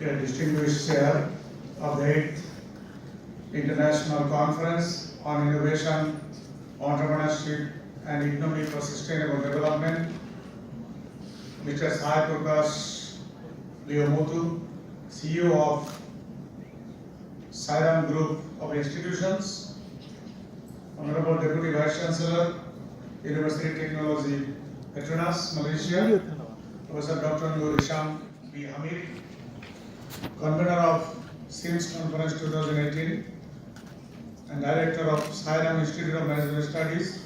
a distinguished chair of the 8th International Conference on Innovation, Entrepreneurship and Economy for Sustainable Development, Mr. Sai Prakash Leomuthu, CEO of Sairam Group of Institutions, Honorable Deputy Vice Chancellor, University Technology Petronas, Malaysia, Professor Dr. Nur Hisham B. Hamid, Convener of SIMS Conference 2018 and Director of Sairam Institute of Management Studies,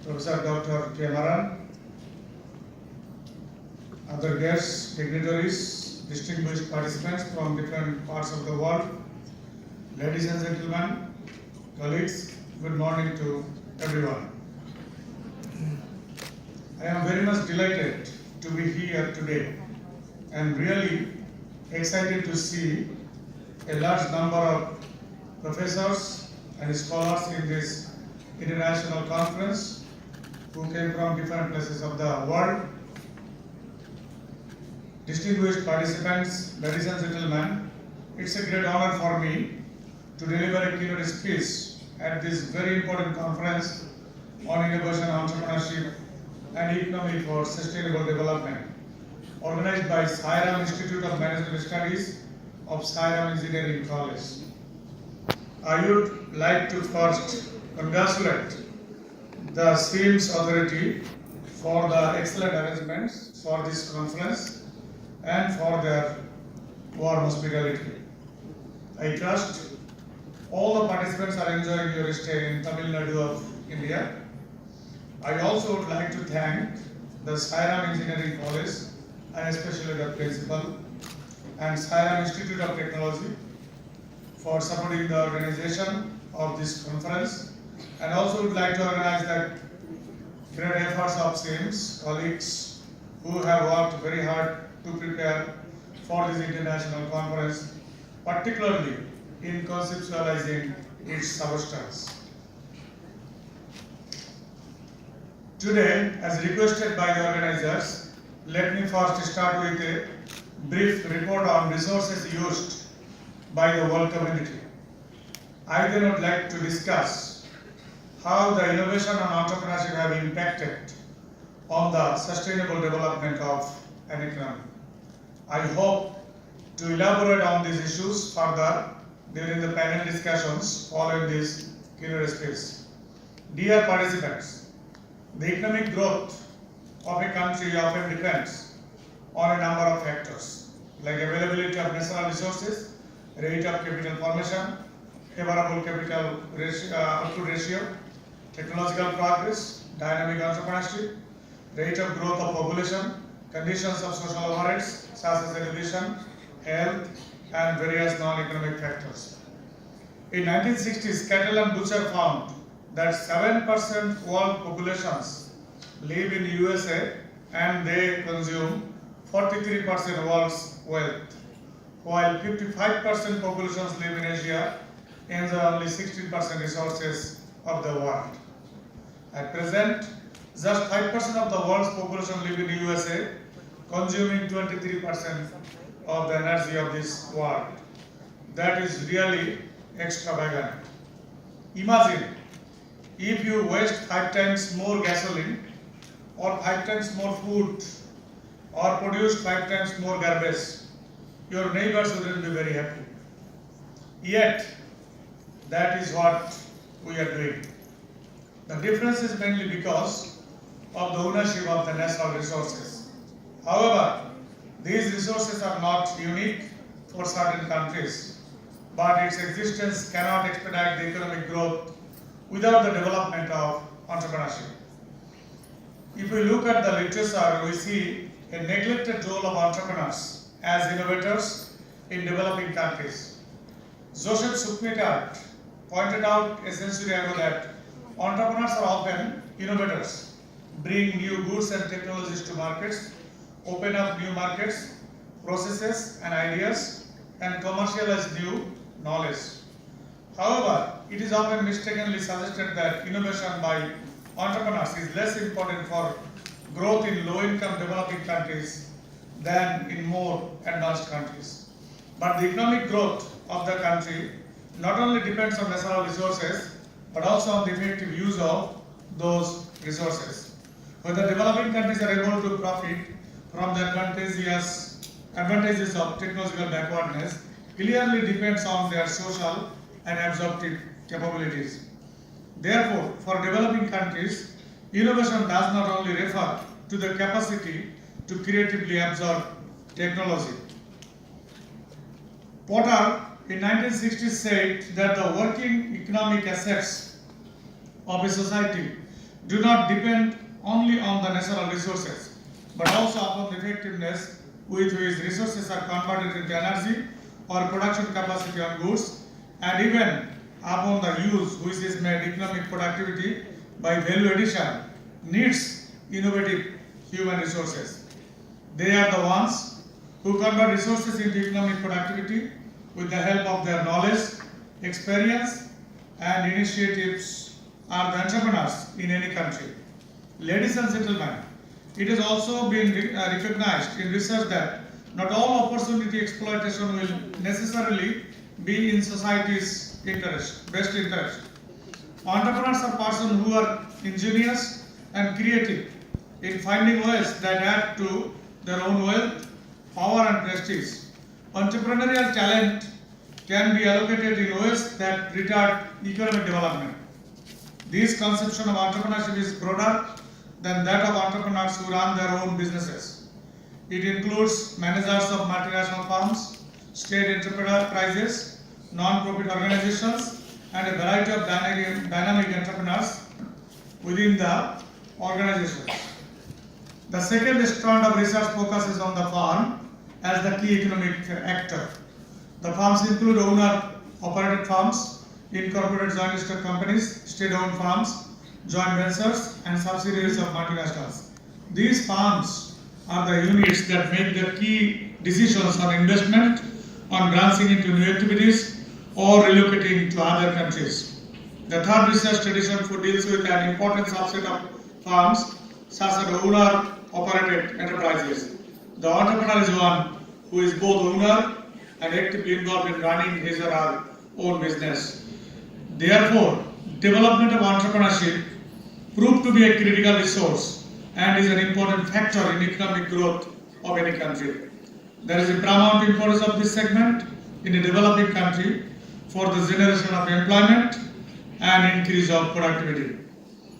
Professor Dr. K. Maran, other guests, dignitaries, distinguished participants from different parts of the world, ladies and gentlemen, colleagues, good morning to everyone. I am very much delighted to be here today and really excited to see a large number of professors and scholars in this international conference who came from different places of the world. Distinguished participants, ladies and gentlemen, it's a great honor for me to deliver a keynote speech at this very important conference on innovation, entrepreneurship and economy for sustainable development, organized by Sairam Institute of Management Studies of Sairam Engineering College. I would like to first congratulate the SIMS Authority for the excellent arrangements for this conference and for their warm hospitality. I trust all the participants are enjoying your stay in Tamil Nadu of India. I also would like to thank the Sairam Engineering College and especially the principal and Sairam Institute of Technology for supporting the organization of this conference, and also would like to organize the great efforts of SIMS colleagues who have worked very hard to prepare for this international conference, particularly in conceptualizing its substance. Today, as requested by the organizers, let me first start with a brief report on resources used by the world community. I then would like to discuss how the innovation and entrepreneurship have impacted on the sustainable development of an economy. I hope to elaborate on these issues further during the panel discussions following this keynote speech. Dear participants, the economic growth of a country often depends on a number of factors like availability of natural resources, rate of capital formation, favorable capital output ratio, technological progress, dynamic entrepreneurship, rate of growth of population, conditions of social overheads such as education, health, and various non-economic factors. In 1960s, Cattle and Butcher found that 7% world populations live in USA and they consume 43% world's wealth, while 55% populations live in Asia and enjoy only 16% resources of the world. At present, just 5% of the world's population live in USA, consuming 23% of the energy of this world. That is really extravagant. Imagine if you waste 5 times more gasoline or 5 times more food or produce 5 times more garbage, your neighbors wouldn't be very happy. Yet, that is what we are doing. The difference is mainly because of the ownership of the natural resources. However, these resources are not unique for certain countries, but its existence cannot expedite the economic growth without the development of entrepreneurship. If we look at the literature, we see a neglected role of entrepreneurs as innovators in developing countries. Joseph Schumpeter pointed out a century ago that entrepreneurs are often innovators, bring new goods and technologies to markets, open up new markets, processes and ideas, and commercialize new knowledge. However, it is often mistakenly suggested that innovation by entrepreneurs is less important for growth in low-income developing countries than in more advanced countries. But the economic growth of the country not only depends on natural resources, but also on the effective use of those resources. Whether developing countries are able to profit from the advantages of technological backwardness clearly depends on their social and absorptive capabilities. Therefore, for developing countries, innovation does not only refer to the capacity to creatively absorb technology. Potter in 1960 said that the working economic assets of a society do not depend only on the natural resources, but also upon the effectiveness with which resources are converted into energy or production capacity on goods, and even upon the use which is made economic productivity by value addition needs innovative human resources. They are the ones who convert resources into economic productivity with the help of their knowledge, experience, and initiatives are the entrepreneurs in any country. Ladies and gentlemen, it has also been recognized in research that not all opportunity exploitation will necessarily be in society's best interest. Entrepreneurs are persons who are ingenious and creative in finding ways that add to their own wealth, power, and prestige. Entrepreneurial talent can be allocated in ways that retard economic development. This conception of entrepreneurship is broader than that of entrepreneurs who run their own businesses. It includes managers of multinational firms, state enterprises, non-profit organizations, and a variety of dynamic entrepreneurs within the organizations. The second strand of research focuses on the firm as the key economic actor. The firms include owner-operated firms, incorporated joint stock companies, state-owned firms, joint ventures, and subsidiaries of multinationals. These firms are the units that make the key decisions on investment, on branching into new activities, or relocating to other countries. The third research tradition deals with an important subset of firms, such as owner-operated enterprises. The entrepreneur is one who is both owner and actively involved in running his or her own business. Therefore, development of entrepreneurship proved to be a critical resource and is an important factor in economic growth of any country. There is a paramount importance of this segment in a developing country for the generation of employment and increase of productivity.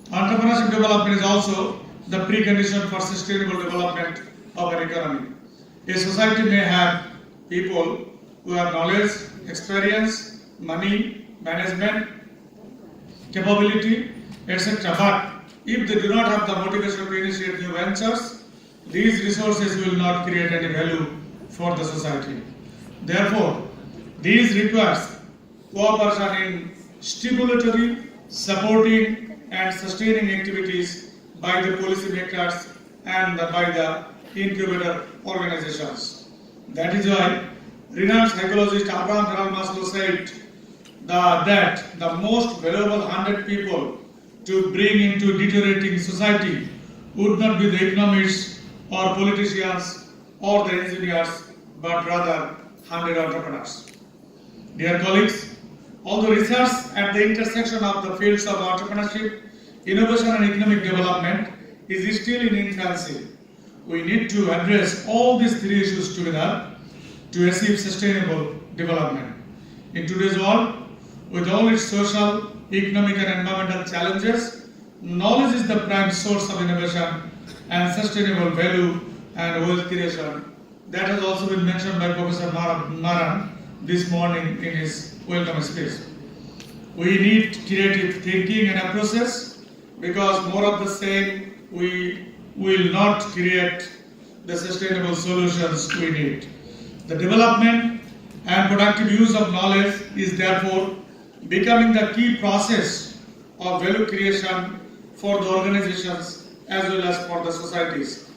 Entrepreneurship development is also the precondition for sustainable development of an economy. A society may have people who have knowledge, experience, money, management, capability, etc. But if they do not have the motivation to initiate new ventures, these resources will not create any value for the society. Therefore, these requires cooperation in stimulatory, supporting, and sustaining activities by the policymakers and by the incubator organizations. That is why renowned psychologist Abraham Harold Maslow said that the most valuable 100 people to bring into deteriorating society would not be the economists or politicians or the engineers, but rather 100 entrepreneurs. Dear colleagues, although research at the intersection of the fields of entrepreneurship, innovation and economic development is still in infancy, we need to address all these three issues together to achieve sustainable development. In today's world, with all its social, economic and environmental challenges, knowledge is the prime source of innovation and sustainable value and wealth creation. That has also been mentioned by Professor Maran this morning in his welcome speech. We need creative thinking and approaches, because more of the same we will not create the sustainable solutions we need. The development and productive use of knowledge is therefore becoming the key process of value creation for the organizations as well as for the societies.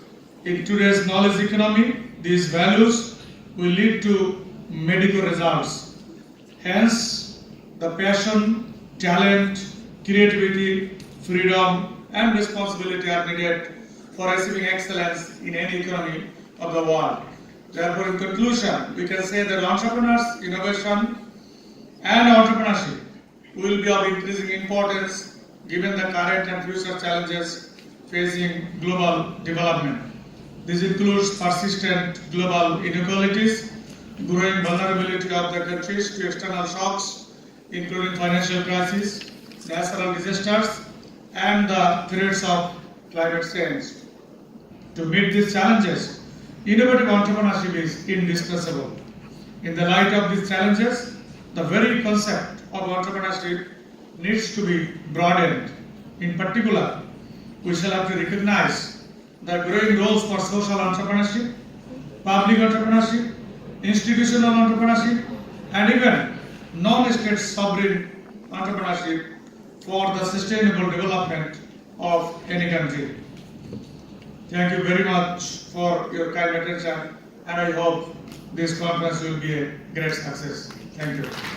In today's knowledge economy, these values will lead to medical results. Hence, the passion, talent, creativity, freedom, and responsibility are needed for achieving excellence in any economy of the world. Therefore, in conclusion, we can say that entrepreneurs, innovation, and entrepreneurship will be of increasing importance given the current and future challenges facing global development. This includes persistent global inequalities, growing vulnerability of the countries to external shocks, including financial crises, natural disasters, and the threats of climate change. To meet these challenges, innovative entrepreneurship is indispensable. In the light of these challenges, the very concept of entrepreneurship needs to be broadened. In particular, we shall have to recognize the growing roles for social entrepreneurship, public entrepreneurship, institutional entrepreneurship, and even non-state sovereign entrepreneurship for the sustainable development of any country. Thank you very much for your kind attention, and I hope this conference will be a great success. Thank you.